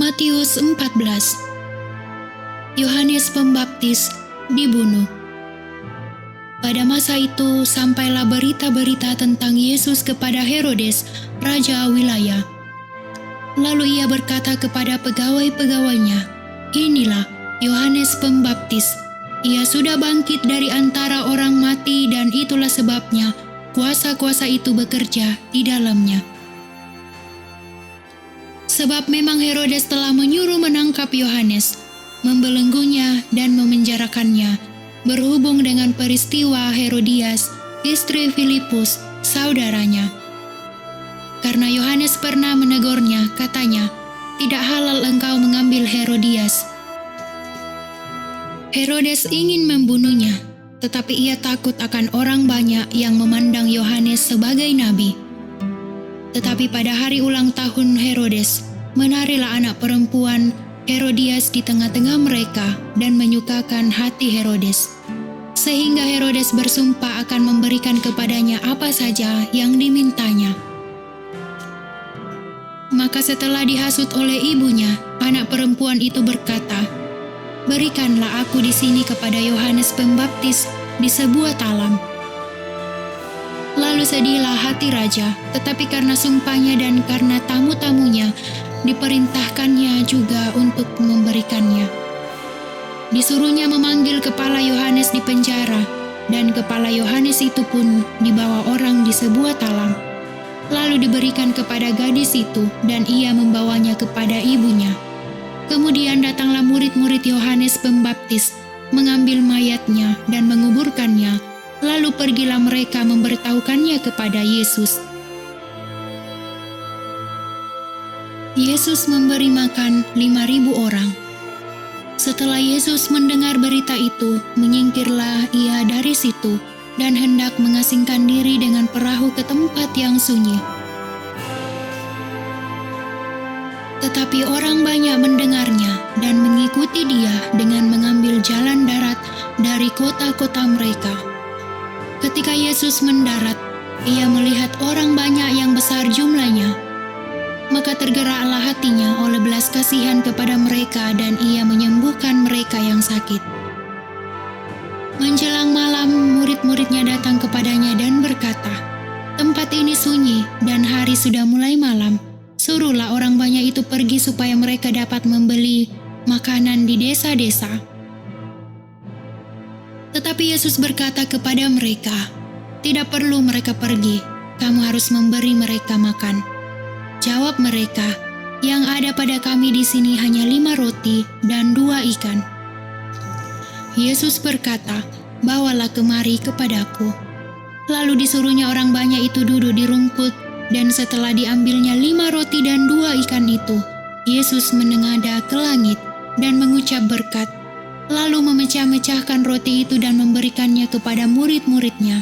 Matius 14. Yohanes Pembaptis dibunuh. Pada masa itu sampailah berita-berita tentang Yesus kepada Herodes, raja wilayah. Lalu ia berkata kepada pegawai-pegawainya, "Inilah Yohanes Pembaptis. Ia sudah bangkit dari antara orang mati dan itulah sebabnya kuasa-kuasa itu bekerja di dalamnya." Sebab memang Herodes telah menyuruh menangkap Yohanes, membelenggunya dan memenjarakannya, berhubung dengan peristiwa Herodias, istri Filipus, saudaranya. Karena Yohanes pernah menegurnya, katanya, "Tidak halal engkau mengambil Herodias." Herodes ingin membunuhnya, tetapi ia takut akan orang banyak yang memandang Yohanes sebagai nabi. Tetapi pada hari ulang tahun Herodes, menarilah anak perempuan Herodias di tengah-tengah mereka dan menyukakan hati Herodes. Sehingga Herodes bersumpah akan memberikan kepadanya apa saja yang dimintanya. Maka setelah dihasut oleh ibunya, anak perempuan itu berkata, "Berikanlah aku di sini kepada Yohanes Pembaptis di sebuah talam." Lalu sedihlah hati raja, tetapi karena sumpahnya dan karena tamu-tamunya, diperintahkannya juga untuk memberikannya. Disuruhnya memanggil kepala Yohanes di penjara, dan kepala Yohanes itu pun dibawa orang di sebuah talam. Lalu diberikan kepada gadis itu, dan ia membawanya kepada ibunya. Kemudian datanglah murid-murid Yohanes Pembaptis, mengambil mayatnya dan menguburkannya. Lalu pergilah mereka memberitahukannya kepada Yesus. Yesus memberi makan 5.000 orang. Setelah Yesus mendengar berita itu, menyingkirlah ia dari situ dan hendak mengasingkan diri dengan perahu ke tempat yang sunyi. Tetapi orang banyak mendengarnya dan mengikuti dia dengan mengambil jalan darat dari kota-kota mereka. Ketika Yesus mendarat, ia melihat orang banyak yang besar jumlahnya. Maka tergeraklah hatinya oleh belas kasihan kepada mereka dan ia menyembuhkan mereka yang sakit. Menjelang malam, murid-muridnya datang kepadanya dan berkata, "Tempat ini sunyi dan hari sudah mulai malam. Suruhlah orang banyak itu pergi supaya mereka dapat membeli makanan di desa-desa." Tetapi Yesus berkata kepada mereka, "Tidak perlu mereka pergi, kamu harus memberi mereka makan." Jawab mereka, "Yang ada pada kami di sini hanya 5 roti dan 2 ikan." Yesus berkata, "Bawalah kemari kepadaku." Lalu disuruhnya orang banyak itu duduk di rumput, dan setelah diambilnya 5 roti dan 2 ikan itu, Yesus menengadah ke langit dan mengucap berkat, lalu memecah-mecahkan roti itu dan memberikannya kepada murid-muridnya.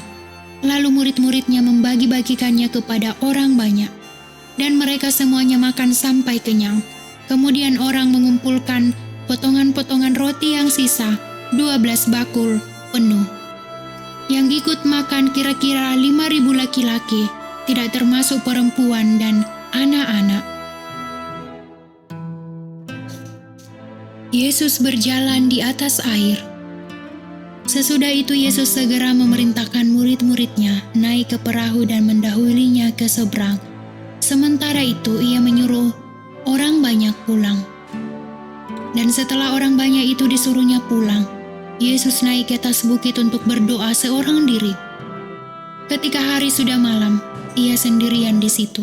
Lalu murid-muridnya membagi-bagikannya kepada orang banyak. Dan mereka semuanya makan sampai kenyang. Kemudian orang mengumpulkan potongan-potongan roti yang sisa, 12 bakul penuh. Yang ikut makan kira-kira 5.000 laki-laki, tidak termasuk perempuan dan anak-anak. Yesus berjalan di atas air. Sesudah itu Yesus segera memerintahkan murid-muridnya naik ke perahu dan mendahulinya ke seberang. Sementara itu ia menyuruh orang banyak pulang. Dan setelah orang banyak itu disuruhnya pulang, Yesus naik ke atas bukit untuk berdoa seorang diri. Ketika hari sudah malam, ia sendirian di situ.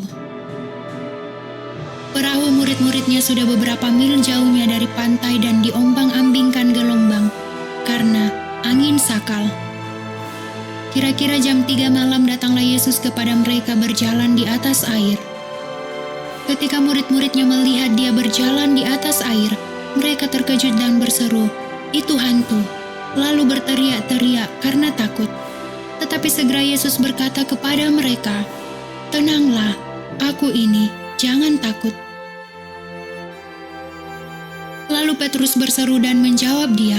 Perahu murid-muridnya sudah beberapa mil jauhnya dari pantai dan diombang-ambingkan gelombang karena angin sakal. Kira-kira jam 3 malam datanglah Yesus kepada mereka berjalan di atas air. Ketika murid-muridnya melihat dia berjalan di atas air, mereka terkejut dan berseru, "Itu hantu!" Lalu berteriak-teriak karena takut. Tetapi segera Yesus berkata kepada mereka, "Tenanglah, aku ini, jangan takut." Lalu Petrus berseru dan menjawab dia,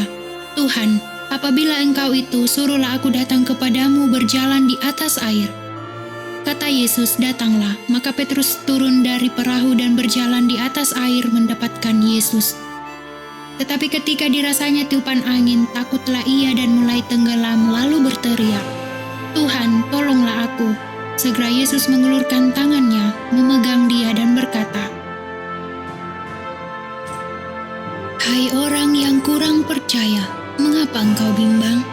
"Tuhan, apabila engkau itu, suruhlah aku datang kepadamu berjalan di atas air." Kata Yesus, "Datanglah." Maka Petrus turun dari perahu dan berjalan di atas air mendapatkan Yesus. Tetapi ketika dirasanya tiupan angin, takutlah ia dan mulai tenggelam lalu berteriak, "Tuhan, tolonglah aku." Segera Yesus mengulurkan tangannya, memegang dia dan berkata, "Hai orang yang kurang percaya, mengapa engkau bimbang?"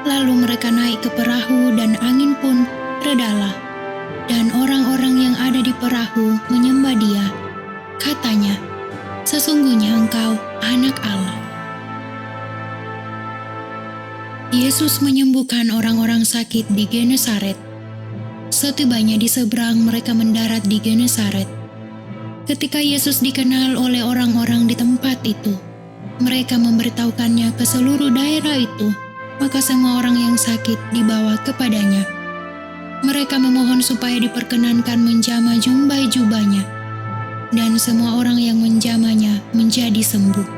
Lalu mereka naik ke perahu dan angin pun redalah. Dan orang-orang yang ada di perahu menyembah dia. Katanya, "Sesungguhnya engkau Anak Allah." Yesus menyembuhkan orang-orang sakit di Genesaret. Setibanya di seberang, mereka mendarat di Genesaret. Ketika Yesus dikenal oleh orang-orang di tempat itu, mereka memberitahukannya ke seluruh daerah itu, maka semua orang yang sakit dibawa kepadanya. Mereka memohon supaya diperkenankan menjamah jumbai jubahnya, dan semua orang yang menjamahnya menjadi sembuh.